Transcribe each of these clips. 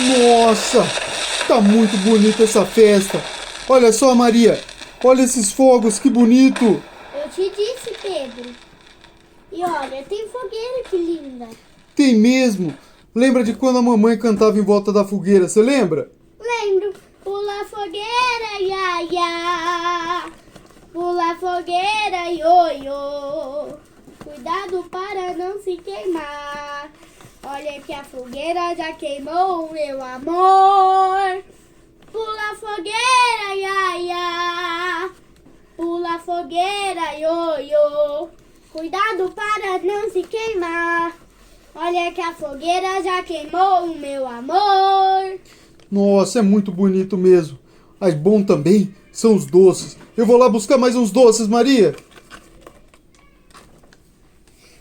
Nossa, tá muito bonita essa festa. Olha só, Maria. Olha esses fogos, que bonito. Eu te disse, Pedro. E olha, tem fogueira, que linda. Tem mesmo. Lembra de quando a mamãe cantava em volta da fogueira, você lembra? Lembro. Pula a fogueira, ia, ia. Pula a fogueira, ioiô. Cuidado para não se queimar. Olha que a fogueira já queimou o meu amor. Pula a fogueira, ia, ia. Pula a fogueira, ioiô. Cuidado para não se queimar. Olha que a fogueira já queimou o meu amor. Nossa, é muito bonito mesmo. Mas bom também são os doces. Eu vou lá buscar mais uns doces, Maria.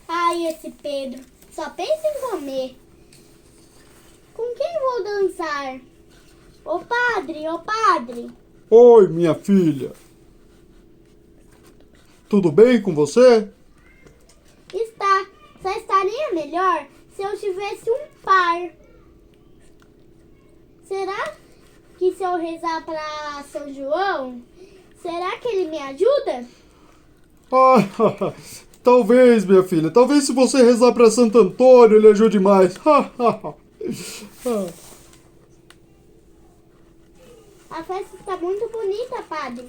Ai, esse Pedro só pensa em comer. Com quem vou dançar? Ô padre, ô padre. Oi, minha filha. Tudo bem com você? Está. Só estaria melhor se eu tivesse um par. Será que se eu rezar para São João, será que ele me ajuda? Ah, talvez, minha filha. Talvez se você rezar para Santo Antônio, ele ajude mais. A festa está muito bonita, padre.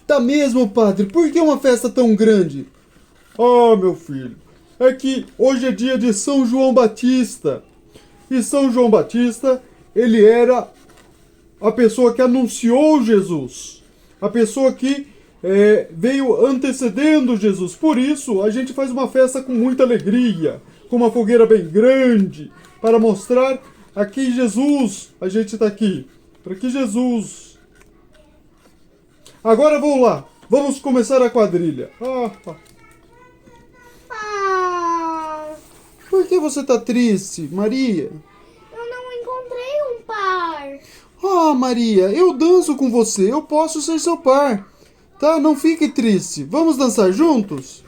Tá mesmo, padre? Por que uma festa tão grande? Ah, meu filho, é que hoje é dia de São João Batista. E São João Batista, ele era a pessoa que anunciou Jesus. A pessoa que veio antecedendo Jesus. Por isso, a gente faz uma festa com muita alegria, com uma fogueira bem grande, para mostrar a que Jesus a gente está aqui. Para que Jesus... Agora vamos lá. Vamos começar a quadrilha. Ah, Por que você tá triste, Maria? eu não encontrei um par. Ah, Maria, eu danço com você. Eu posso ser seu par. Tá? Não fique triste. Vamos dançar juntos?